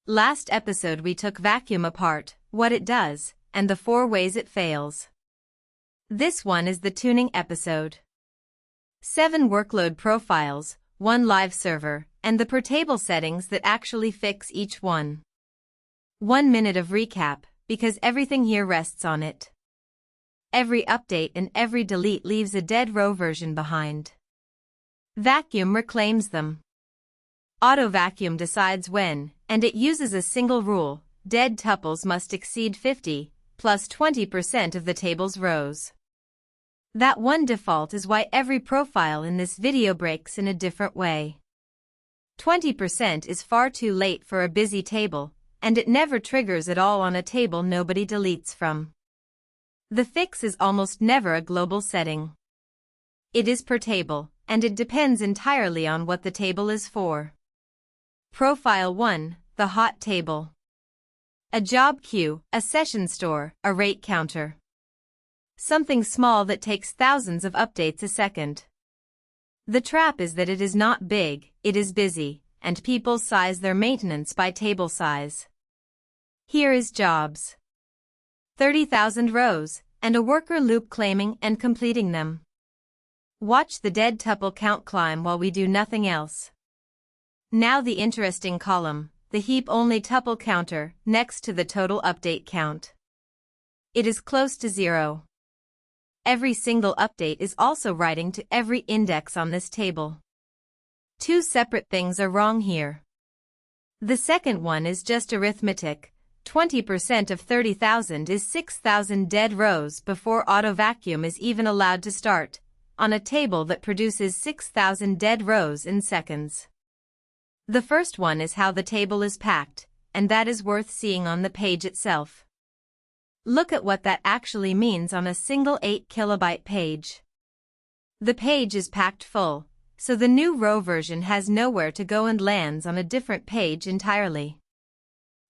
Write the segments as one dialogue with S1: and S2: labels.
S1: Last episode we took vacuum apart, what it does, and the 4 ways it fails. This one is the tuning episode. 7 workload profiles, 1 live server, and the per table settings that actually fix each one. 1 minute of recap, because everything here rests on it. Every update and every delete leaves a dead row version behind. Vacuum reclaims them. Autovacuum decides when, and it uses a single rule: dead tuples must exceed 50 plus 20% of the table's rows. That one default is why every profile in this video breaks in a different way. 20% is far too late for a busy table, and it never triggers at all on a table nobody deletes from. The fix is almost never a global setting. It is per table, and it depends entirely on what the table is for. Profile 1, the hot table. A job queue, a session store, a rate counter. Something small that takes thousands of updates a second. The trap is that it is not big, it is busy, and people size their maintenance by table size. Here is jobs. 30,000 rows, and a worker loop claiming and completing them. Watch the dead tuple count climb while we do nothing else. Now the interesting column, the heap-only tuple counter, next to the total update count. It is close to 0. Every single update is also writing to every index on this table. 2 separate things are wrong here. The second one is just arithmetic. 20% of 30,000 is 6,000 dead rows before Autovacuum is even allowed to start, on a table that produces 6,000 dead rows in seconds. The first one is how the table is packed, and that is worth seeing on the page itself. Look at what that actually means on a single 8 kilobyte page. The page is packed full, so the new row version has nowhere to go and lands on a different page entirely.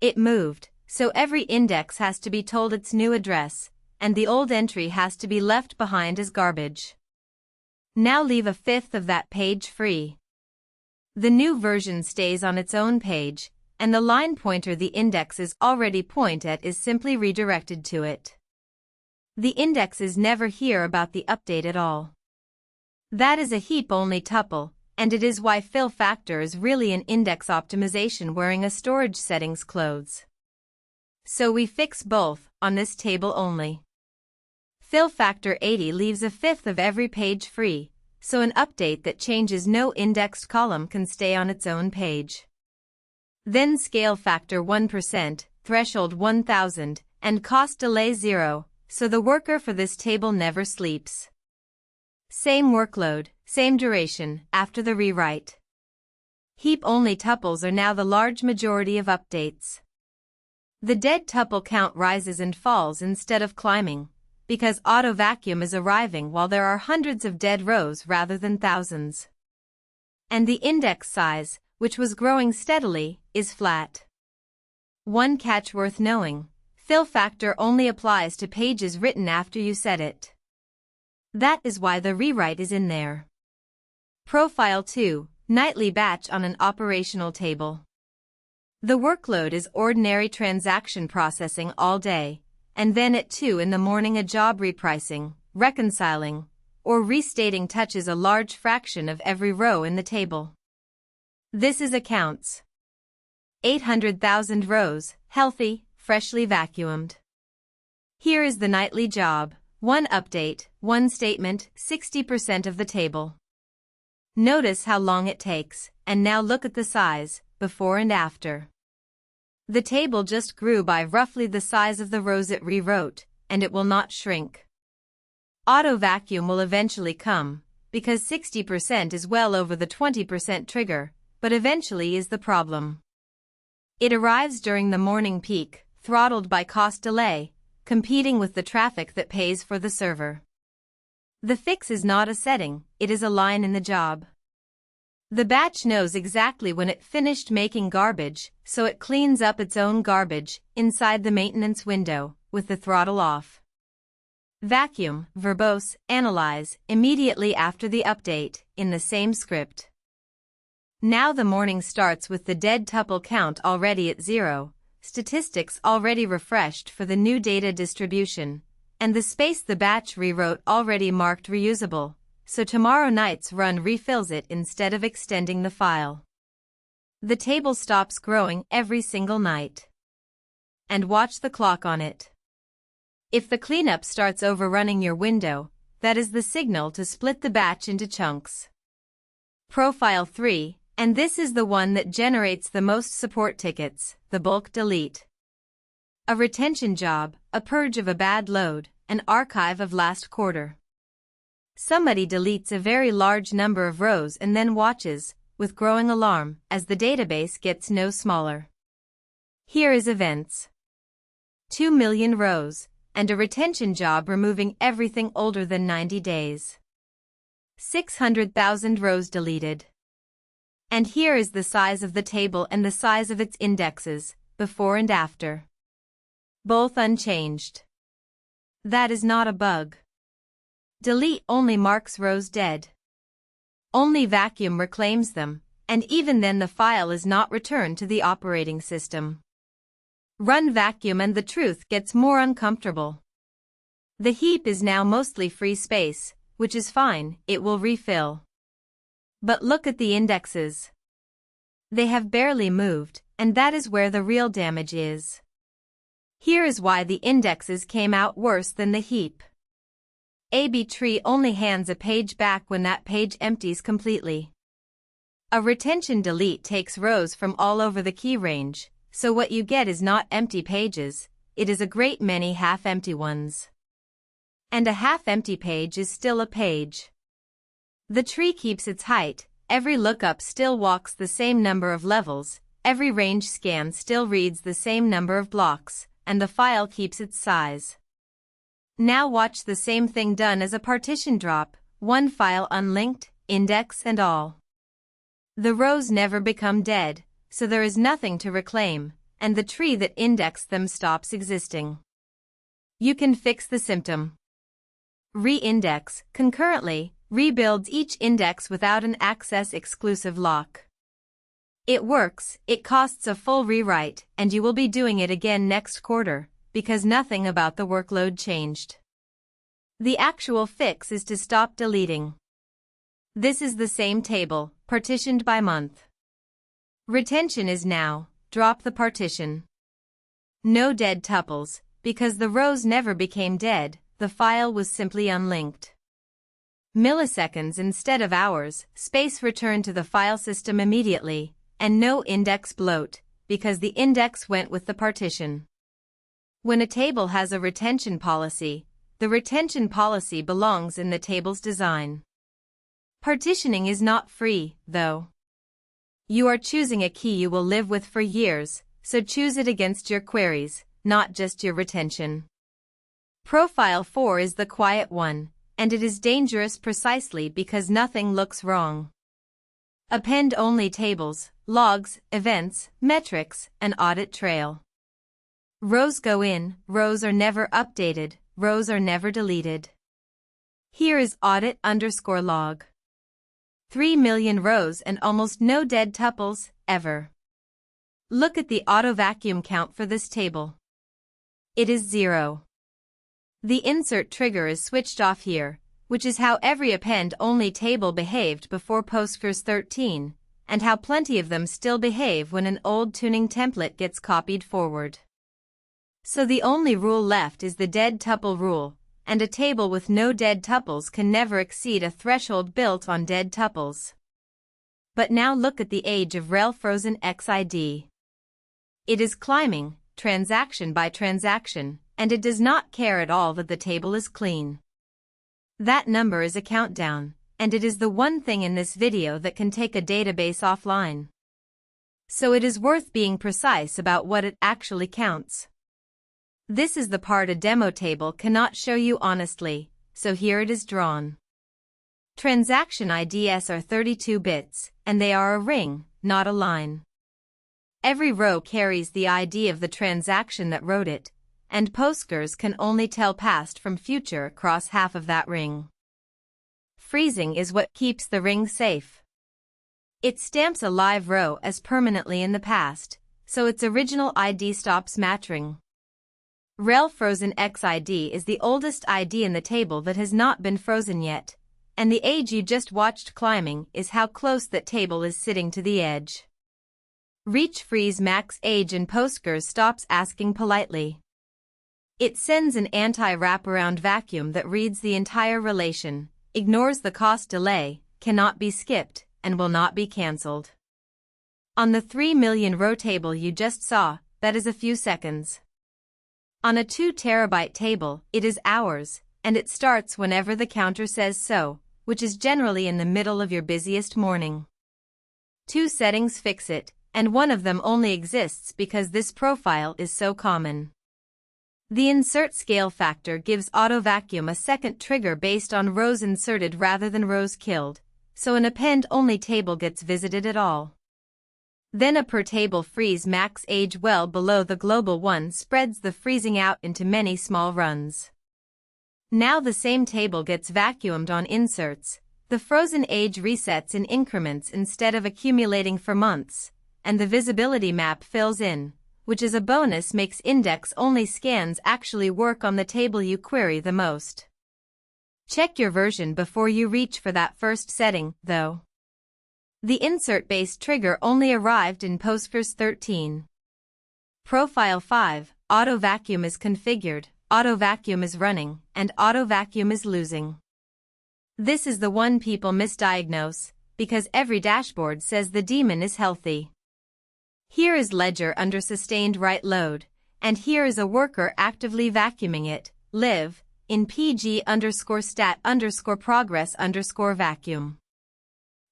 S1: It moved, so every index has to be told its new address, and the old entry has to be left behind as garbage. Now leave a fifth of that page free. The new version stays on its own page, and the line pointer the indexes already point at is simply redirected to it. The indexes never hear about the update at all. That is a heap-only tuple, and it is why fillfactor is really an index optimization wearing a storage settings clothes. So we fix both, on this table only. Fillfactor 80 leaves a fifth of every page free, so an update that changes no indexed column can stay on its own page. Then scale factor 1%, threshold 1000, and cost delay 0, so the worker for this table never sleeps. Same workload, same duration, after the rewrite. Heap-only tuples are now the large majority of updates. The dead tuple count rises and falls instead of climbing, because Autovacuum is arriving while there are hundreds of dead rows rather than thousands. And the index size, which was growing steadily, is flat. One catch worth knowing: fillfactor only applies to pages written after you set it. That is why the rewrite is in there. Profile 2, nightly batch on an operational table. The workload is ordinary transaction processing all day, and then at 2 in the morning a job repricing, reconciling, or restating touches a large fraction of every row in the table. This is accounts. 800,000 rows, healthy, freshly vacuumed. Here is the nightly job: 1 update, 1 statement, 60% of the table. Notice how long it takes, and now look at the size, before and after. The table just grew by roughly the size of the rows it rewrote, and it will not shrink. Autovacuum will eventually come, because 60% is well over the 20% trigger, but eventually is the problem. It arrives during the morning peak, throttled by cost delay, competing with the traffic that pays for the server. The fix is not a setting, it is a line in the job. The batch knows exactly when it finished making garbage, so it cleans up its own garbage inside the maintenance window, with the throttle off. Vacuum, verbose, analyze, immediately after the update, in the same script. Now the morning starts with the dead tuple count already at 0, statistics already refreshed for the new data distribution, and the space the batch rewrote already marked reusable, so tomorrow night's run refills it instead of extending the file. The table stops growing every single night. And watch the clock on it. If the cleanup starts overrunning your window, that is the signal to split the batch into chunks. Profile 3, and this is the one that generates the most support tickets, the bulk delete. A retention job, a purge of a bad load, an archive of last quarter. Somebody deletes a very large number of rows and then watches, with growing alarm, as the database gets no smaller. Here is events. 2 million rows, and a retention job removing everything older than 90 days. 600,000 rows deleted. And here is the size of the table and the size of its indexes, before and after. Both unchanged. That is not a bug. Delete only marks rows dead. Only vacuum reclaims them, and even then the file is not returned to the operating system. Run vacuum and the truth gets more uncomfortable. The heap is now mostly free space, which is fine, it will refill. But look at the indexes. They have barely moved, and that is where the real damage is. Here is why the indexes came out worse than the heap. AB tree only hands a page back when that page empties completely. A retention delete takes rows from all over the key range, so what you get is not empty pages, it is a great many half-empty ones. And a half-empty page is still a page. The tree keeps its height, every lookup still walks the same number of levels, every range scan still reads the same number of blocks, and the file keeps its size. Now watch the same thing done as a partition drop, one file unlinked, index and all. The rows never become dead, so there is nothing to reclaim, and the tree that indexed them stops existing. You can fix the symptom. Re-index, concurrently, rebuilds each index without an access-exclusive lock. It works, it costs a full rewrite, and you will be doing it again next quarter, because nothing about the workload changed. The actual fix is to stop deleting. This is the same table, partitioned by month. Retention is now, drop the partition. No dead tuples, because the rows never became dead, the file was simply unlinked. Milliseconds instead of hours, space returned to the file system immediately, and no index bloat, because the index went with the partition. When a table has a retention policy, the retention policy belongs in the table's design. Partitioning is not free, though. You are choosing a key you will live with for years, so choose it against your queries, not just your retention. Profile 4 is the quiet one, and it is dangerous precisely because nothing looks wrong. Append-only tables, logs, events, metrics, and audit trail. Rows go in, rows are never updated, rows are never deleted. Here is audit_log. 3 million rows and almost no dead tuples, ever. Look at the Autovacuum count for this table. It is 0. The insert trigger is switched off here, which is how every append-only table behaved before Postgres 13, and how plenty of them still behave when an old tuning template gets copied forward. So the only rule left is the dead tuple rule, and a table with no dead tuples can never exceed a threshold built on dead tuples. But now look at the age of rel frozen XID. It is climbing, transaction by transaction, and it does not care at all that the table is clean. That number is a countdown, and it is the one thing in this video that can take a database offline. So it is worth being precise about what it actually counts. This is the part a demo table cannot show you honestly, so here it is drawn. Transaction IDs are 32 bits, and they are a ring, not a line. Every row carries the ID of the transaction that wrote it, and Postgres can only tell past from future across half of that ring. Freezing is what keeps the ring safe. It stamps a live row as permanently in the past, so its original ID stops matching. Rel frozen X ID is the oldest ID in the table that has not been frozen yet, and the age you just watched climbing is how close that table is sitting to the edge. Reach freeze max age in Postgres stops asking politely. It sends an anti-wraparound vacuum that reads the entire relation, ignores the cost delay, cannot be skipped, and will not be cancelled. On the 3 million row table you just saw, that is a few seconds. On a 2 terabyte table, it is hours, and it starts whenever the counter says so, which is generally in the middle of your busiest morning. 2 settings fix it, and one of them only exists because this profile is so common. The insert scale factor gives Autovacuum a second trigger based on rows inserted rather than rows killed, so an append-only table gets visited at all. Then a per table freeze max age well below the global one spreads the freezing out into many small runs. Now the same table gets vacuumed on inserts, the frozen age resets in increments instead of accumulating for months, and the visibility map fills in, which is a bonus, makes index-only scans actually work on the table you query the most. Check your version before you reach for that first setting, though. The insert-based trigger only arrived in Postgres 13. Profile 5, Autovacuum is configured, Autovacuum is running, and Autovacuum is losing. This is the one people misdiagnose, because every dashboard says the daemon is healthy. Here is ledger under sustained write load, and here is a worker actively vacuuming it, live, in PG_stat_progress_vacuum.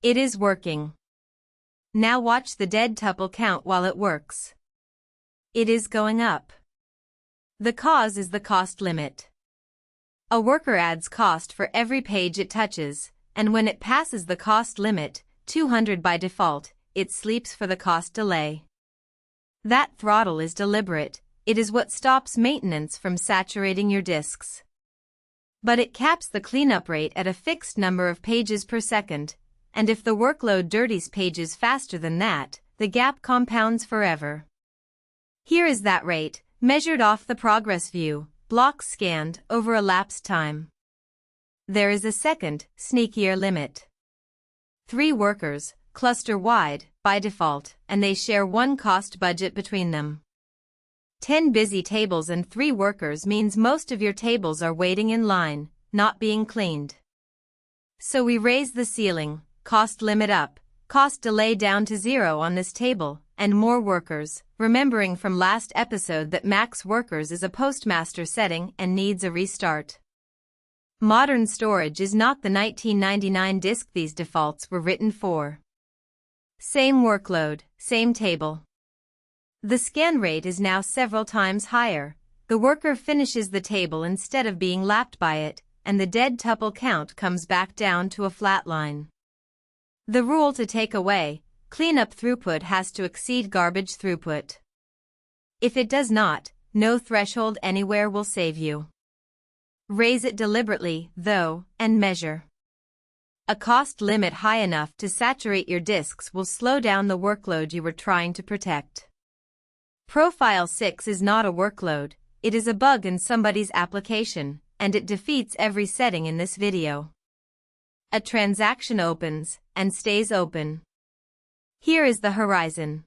S1: It is working. Now watch the dead tuple count while it works. It is going up. The cause is the cost limit. A worker adds cost for every page it touches, and when it passes the cost limit, 200 by default, it sleeps for the cost delay. That throttle is deliberate, it is what stops maintenance from saturating your disks. But it caps the cleanup rate at a fixed number of pages per second, and if the workload dirties pages faster than that, the gap compounds forever. Here is that rate, measured off the progress view, blocks scanned over elapsed time. There is a second, sneakier limit. 3 workers, cluster-wide, by default, and they share one cost budget between them. 10 busy tables and 3 workers means most of your tables are waiting in line, not being cleaned. So we raise the ceiling, cost limit up, cost delay down to 0 on this table, and more workers, remembering from last episode that max workers is a postmaster setting and needs a restart. Modern storage is not the 1999 disk these defaults were written for. Same workload, same table. The scan rate is now several times higher, the worker finishes the table instead of being lapped by it, and the dead tuple count comes back down to a flat line. The rule to take away, cleanup throughput has to exceed garbage throughput. If it does not, no threshold anywhere will save you. Raise it deliberately, though, and measure. A cost limit high enough to saturate your disks will slow down the workload you were trying to protect. Profile 6 is not a workload, it is a bug in somebody's application, and it defeats every setting in this video. A transaction opens, and stays open. Here is the horizon.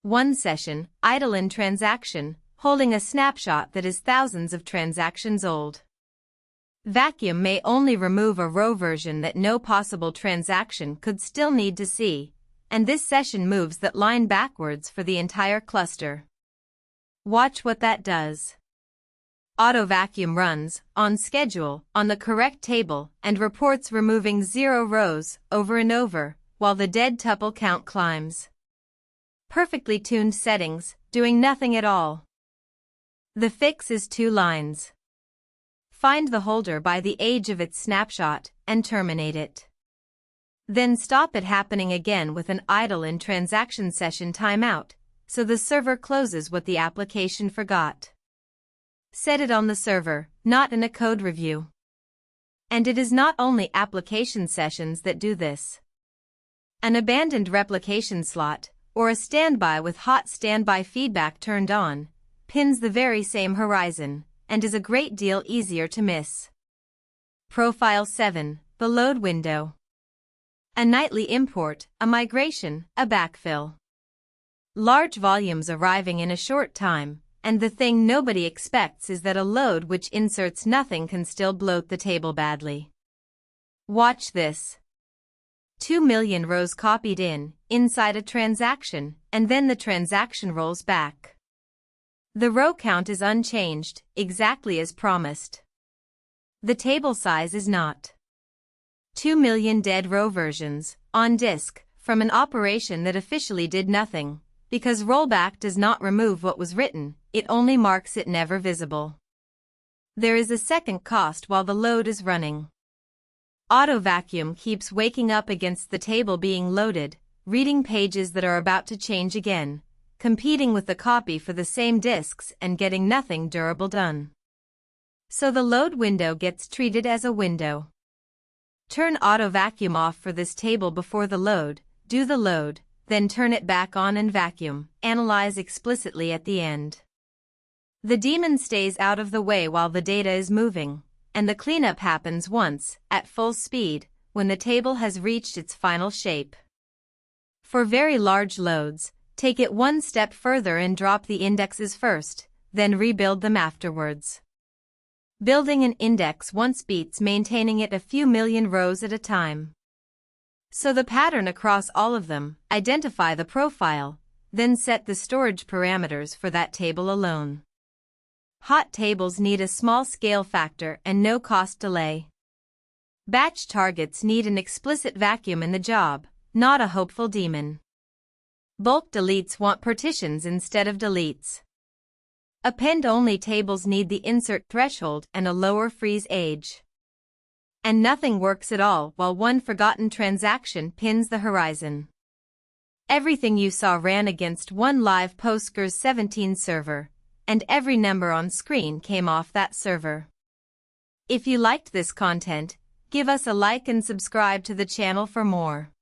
S1: One session, idle in transaction, holding a snapshot that is thousands of transactions old. Vacuum may only remove a row version that no possible transaction could still need to see, and this session moves that line backwards for the entire cluster. Watch what that does. Autovacuum runs, on schedule, on the correct table, and reports removing 0 rows, over and over, while the dead tuple count climbs. Perfectly tuned settings, doing nothing at all. The fix is 2 lines. Find the holder by the age of its snapshot, and terminate it. Then stop it happening again with an idle in transaction session timeout, so the server closes what the application forgot. Set it on the server, not in a code review. And it is not only application sessions that do this. An abandoned replication slot, or a standby with hot standby feedback turned on, pins the very same horizon, and is a great deal easier to miss. Profile 7, the load window. A nightly import, a migration, a backfill. Large volumes arriving in a short time, and the thing nobody expects is that a load which inserts nothing can still bloat the table badly. Watch this. 2 million rows copied inside a transaction, and then the transaction rolls back. The row count is unchanged, exactly as promised. The table size is not. 2 million dead row versions, on disk, from an operation that officially did nothing, because rollback does not remove what was written, it only marks it never visible. There is a second cost while the load is running. Autovacuum keeps waking up against the table being loaded, reading pages that are about to change again, competing with the copy for the same disks and getting nothing durable done. So the load window gets treated as a window. Turn Autovacuum off for this table before the load, do the load, then turn it back on and vacuum, analyze explicitly at the end. The daemon stays out of the way while the data is moving, and the cleanup happens once, at full speed, when the table has reached its final shape. For very large loads, take it one step further and drop the indexes first, then rebuild them afterwards. Building an index once beats maintaining it a few million rows at a time. So the pattern across all of them, identify the profile, then set the storage parameters for that table alone. Hot tables need a small scale factor and no cost delay. Batch targets need an explicit vacuum in the job, not a hopeful daemon. Bulk deletes want partitions instead of deletes. Append-only tables need the insert threshold and a lower freeze age. And nothing works at all while one forgotten transaction pins the horizon. Everything you saw ran against one live PostgreSQL server, and every number on screen came off that server. If you liked this content, give us a like and subscribe to the channel for more.